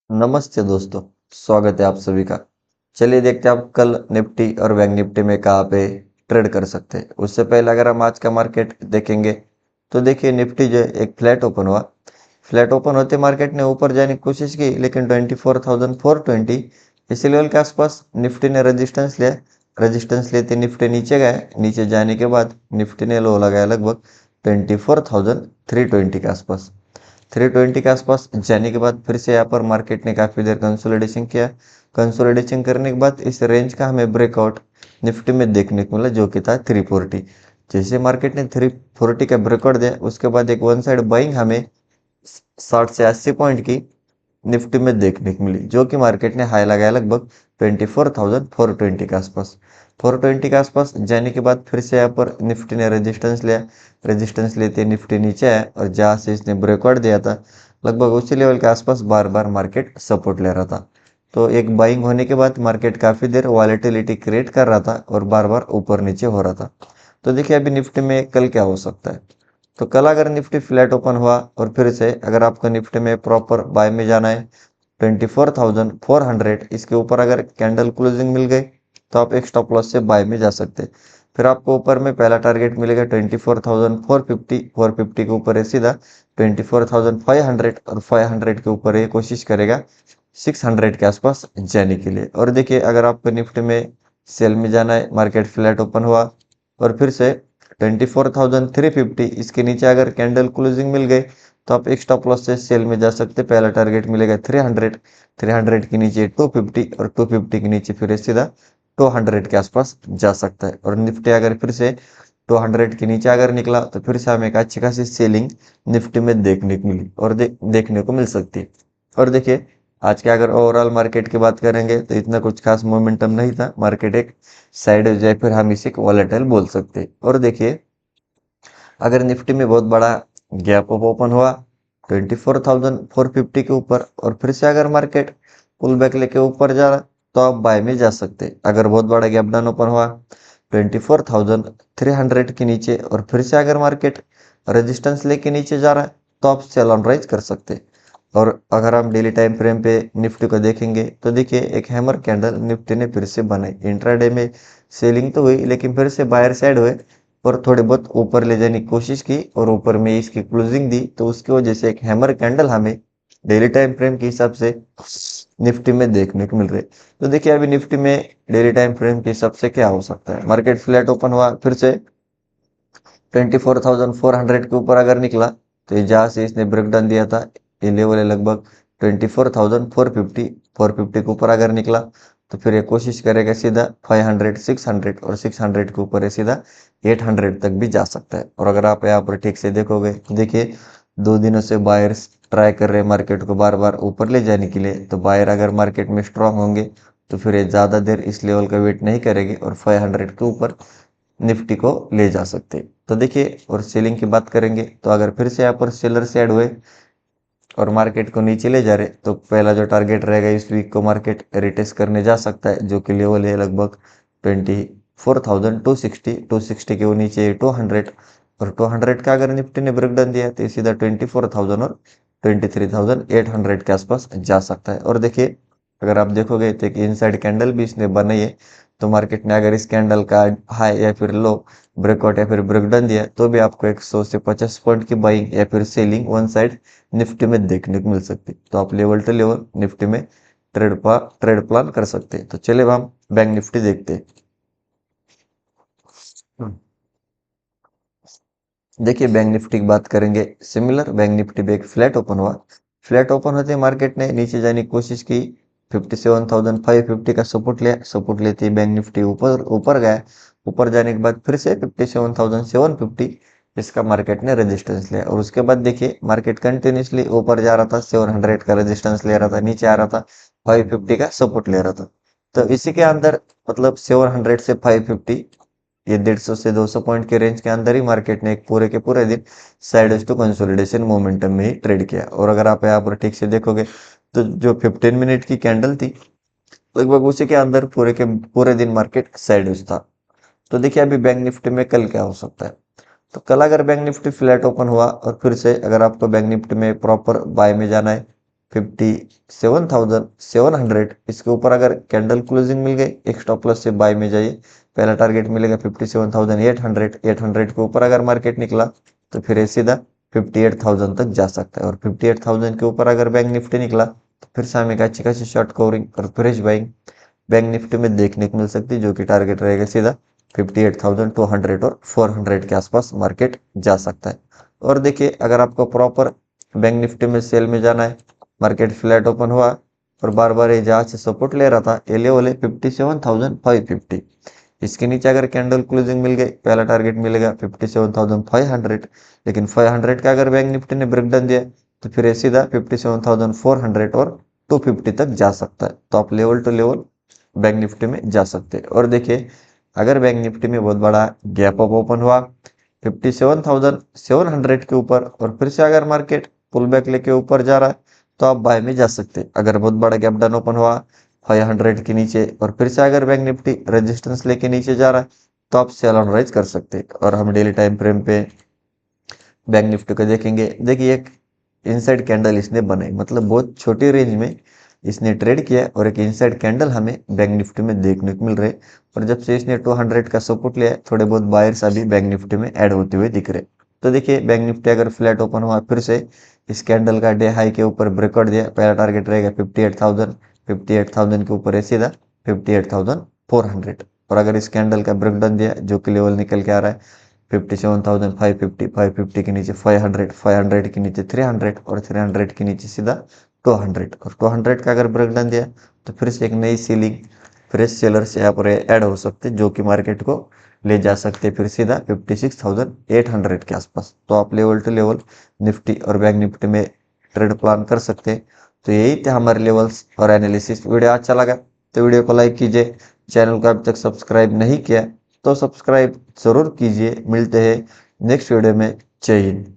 नमस्ते दोस्तों, स्वागत है आप सभी का। चलिए देखते हैं आप कल निफ्टी और बैंक निफ्टी में कहाँ पे ट्रेड कर सकते हैं। उससे पहले अगर हम आज का मार्केट देखेंगे तो देखिए निफ्टी जो है एक फ्लैट ओपन हुआ। फ्लैट ओपन होते मार्केट ने ऊपर जाने की कोशिश की लेकिन 24,420 इसी लेवल के आसपास निफ्टी ने रेजिस्टेंस लिया। रेजिस्टेंस लेते निफ्टी नीचे गए, नीचे जाने के बाद निफ्टी ने लो लगाया लगभग 24,320 के आसपास। 320 के आसपास जाने के बाद फिर से यहाँ पर मार्केट ने काफ़ी देर कंसोलिडेशन किया। कंसोलिडेशन करने के बाद इस रेंज का हमें ब्रेकआउट निफ्टी में देखने को मिला जो कि था 340। जैसे मार्केट ने 340 का ब्रेकआउट दिया उसके बाद एक वन साइड बाइंग हमें 60 से 80 पॉइंट की निफ्टी में देखने को मिली जो कि मार्केट ने हाई लगाया लगभग 24,420 के आसपास। 420 के आसपास जाने के बाद फिर से यहाँ पर निफ्टी ने रेजिस्टेंस लिया। रेजिस्टेंस लेते निफ्टी नीचे आया और जहाँ से इसने ब्रेकआउट दिया था लगभग उसी लेवल के आसपास बार बार मार्केट सपोर्ट ले रहा था। तो एक बाइंग होने के बाद मार्केट काफ़ी देर वॉलेटिलिटी क्रिएट कर रहा था और बार बार ऊपर नीचे हो रहा था। तो देखिए अभी निफ्टी में कल क्या हो सकता है। तो कल अगर निफ्टी फ्लैट ओपन हुआ और फिर से अगर आपको निफ्टी में प्रॉपर बाय में जाना है 24,400 इसके ऊपर अगर कैंडल क्लोजिंग मिल गई तो आप एक स्टॉप लॉस से बाय में जा सकते हैं। फिर आपको ऊपर में पहला टारगेट मिलेगा 24,450। 450 के ऊपर है सीधा 24,500 और 500 के ऊपर ये कोशिश करेगा 600 के आसपास जाने के लिए। और देखिए अगर आपको निफ्टी में सेल में जाना है, मार्केट फ्लैट ओपन हुआ और फिर से 24,350 इसके नीचे अगर कैंडल क्लोजिंग मिल गई तो आप एक स्टॉप लॉस से सेल में जा सकते। पहला टारगेट मिलेगा 300, 300 के नीचे 250 और 250 के नीचे फिर सीधा 200 के आसपास जा सकता है। और निफ्टी अगर फिर से 200 के नीचे अगर निकला तो फिर से हमें एक अच्छी खासी सेलिंग निफ्टी में देखने को मिली और देखने को मिल सकती है। और देखिए आज के अगर ओवरऑल मार्केट की बात करेंगे तो इतना कुछ खास मोमेंटम नहीं था। मार्केट एक साइड जाए फिर हम इसे वॉलेटाइल बोल सकते हैं। और देखिए अगर निफ्टी में बहुत बड़ा गैप अप ओपन हुआ 24,450 के ऊपर और फिर से अगर मार्केट पुल बैक लेके ऊपर जा रहा तो आप बाय में जा सकते। अगर बहुत बड़ा गैप डाउन ओपन हुआ 24,300 के नीचे और फिर से अगर मार्केट रेजिस्टेंस लेके नीचे जा रहा है तो आप सेल ऑन राइज कर सकते। और अगर हम डेली टाइम फ्रेम पे निफ्टी को देखेंगे तो देखिए एक हैमर कैंडल निफ्टी ने फिर से बनाई। इंट्राडे में सेलिंग तो हुई लेकिन फिर से बायर साइड हुए और थोड़े बहुत ऊपर ले जाने की कोशिश की और ऊपर में इसकी क्लोजिंग दी तो उसकी वजह से एक हैमर कैंडल हमें डेली टाइम फ्रेम के हिसाब से निफ्टी में देखने को मिल रही है। तो देखिए अभी निफ्टी में डेली टाइम फ्रेम के हिसाब से क्या हो सकता है। मार्केट फ्लैट ओपन हुआ फिर से 24,400 के ऊपर अगर निकला तो ये जहाँ से इसने ब्रेकडाउन दिया था ये लेवल है लगभग 24,450। 450 के ऊपर अगर निकला तो फिर ये कोशिश करेगा सीधा 500, 600 और 600 के ऊपर है सीधा 800 तक भी जा सकता है। और अगर आप यहाँ पर ठीक से देखोगे तो देखिए 2 दिनों से बायर्स ट्राई कर रहे हैं मार्केट को बार बार ऊपर ले जाने के लिए। तो बायर अगर मार्केट में स्ट्रांग होंगे तो फिर ये ज़्यादा देर इस लेवल का वेट नहीं करेंगे और 500 के ऊपर निफ्टी को ले जा सकते। तो देखिए और सेलिंग की बात करेंगे तो अगर फिर से यहाँ पर सेलर से ऐड हुए और मार्केट को नीचे ले जा रहे तो पहला जो टारगेट रहेगा इस वीक को मार्केट रिटेस्ट करने जा सकता है जो कि लेवल है लगभग 24,260। 260 के वो नीचे 200 और 200 का अगर निफ्टी ने ब्रेकडाउन दिया तो ये सीधा 24,000 और 23,800 के आसपास जा सकता है। और देखिए अगर आप देखोगे तो एक इनसाइड कैंडल भी इसने बनाई है। तो मार्केट ने अगर इस कैंडल का हाई या फिर लो ब्रेकआउट या फिर ब्रेकडाउन दिया तो भी आपको 100 से 50 पॉइंट की बाइंग या फिर सेलिंग वन साइड निफ्टी में देखने को मिल सकती। तो आप लेवल टू लेवल निफ्टी में ट्रेड प्लान कर सकते हैं। तो चलिए अब हम बैंक निफ्टी देखते हैं। देखिए बैंक निफ्टी की बात करेंगे सिमिलर बैंक निफ्टी पे एक फ्लैट ओपन हुआ। फ्लैट ओपन होते ही मार्केट ने नीचे जाने की कोशिश की 57,550 का सपोर्ट लिया। सपोर्ट लेते ही बैंक निफ्टी ऊपर ऊपर गया। ऊपर जाने के बाद फिर से 57,750 इसका मार्केट ने रेजिस्टेंस लिया। और उसके बाद देखिए मार्केट कंटिन्यूसली ऊपर जा रहा था 700 का रेजिस्टेंस ले रहा था, नीचे आ रहा था 550 का सपोर्ट ले रहा था। तो इसी के अंदर मतलब 700 से 550 ये 150 से 200 पॉइंट के रेंज के अंदर ही मार्केट ने एक पूरे के पूरे दिन साइड टू कंसोलिडेशन मोमेंटम में ही ट्रेड किया। और अगर आप यहाँ पर ठीक से देखोगे तो जो 15 मिनट की कैंडल थी लगभग उसी के अंदर पूरे के पूरे दिन मार्केट साइड था। तो देखिए अभी बैंक निफ्टी में कल क्या हो सकता है। तो कल अगर बैंक निफ्टी फ्लैट ओपन हुआ और फिर से अगर आपको बैंक निफ्टी में प्रॉपर बाय में जाना है 57,700, इसके ऊपर अगर कैंडल क्लोजिंग मिल गई, एक स्टॉप लॉस से बाय में जाइए। पहला टारगेट मिलेगा 57,800, 800 के ऊपर अगर मार्केट निकला तो फिर ये सीधा 58,000 तक जा सकता है। और 58,000 के ऊपर अगर बैंक निफ्टी निकला तो फिर से हमें अच्छी खासी शॉर्ट कवरिंग और फ्रेश बाइंग बैंक निफ्टी में देखने को मिल सकती है, जो कि टारगेट रहेगा सीधा 58,200 और 400 के आसपास मार्केट जा सकता है। और देखिए, अगर आपको प्रॉपर बैंक निफ्टी में सेल में जाना है, मार्केट फ्लैट ओपन हुआ और बार बार ये जहाँ से सपोर्ट ले रहा था, ये लेवल है 57,550। इसके नीचे अगर कैंडल क्लोजिंग मिल गई, पहला टारगेट मिलेगा 57,500, लेकिन 500 का अगर बैंक निफ्टी ने ब्रेकडाउन दिया तो फिर ये सीधा 57,400 और 250 तक जा सकता है। तो आप level to level Bank Nifty में जा सकते हैं। और देखिए, अगर बैंक निफ्टी में बहुत बड़ा गैप अप ओपन हुआ 57,700 के ऊपर और फिर से अगर मार्केट पुल बैक लेके ऊपर जा रहा है तो आप बाय में जा सकते हैं। अगर बहुत बड़ा गैप डाउन ओपन हुआ 500 के नीचे और फिर से अगर बैंक निफ्टी रेजिस्टेंस लेके नीचे जा रहा है तो आप सेल ऑन राइज कर सकते हैं। और हम डेली टाइम फ्रेम पे बैंक निफ्टी को देखेंगे, देखिए एक इनसाइड कैंडल इसने बनाई, मतलब बहुत छोटी रेंज में इसने ट्रेड किया और एक इनसाइड कैंडल हमें बैंक निफ्टी में देखने को मिल रहे। और जब से इसने 200 का सपोर्ट लिया, थोड़े बहुत बायर्स अभी बैंक निफ्टी में ऐड होते हुए दिख रहे। तो देखिए, बैंक निफ्टी अगर फ्लैट ओपन हुआ फिर से इस कैंडल का डे हाई के ऊपर ब्रेकआउट दिया, पहला टारगेट रहेगा 58,000, 58,000 के ऊपर है सीधा 58,400। और अगर इस कैंडल का ब्रेकडाउन दिया, जो कि लेवल निकल के आ रहा है 57,550, 550 के नीचे 500, 500 के नीचे 300 और 300 के नीचे सीधा 200। और 200 का अगर ब्रेकडाउन दिया तो फिर से एक नई सीलिंग फ्रेश सेलर्स यहाँ पर ऐड हो सकते, जो कि मार्केट को ले जा सकते फिर सीधा 56,800 के आसपास। तो आप लेवल टू लेवल निफ्टी और बैंक निफ्टी में ट्रेड प्लान कर सकते हैं। तो यही थे हमारे लेवल्स और एनालिसिस। वीडियो अच्छा लगा तो वीडियो को लाइक कीजिए, चैनल को अभी तक सब्सक्राइब नहीं किया तो सब्सक्राइब जरूर कीजिए। मिलते हैं नेक्स्ट वीडियो में। जय हिंद।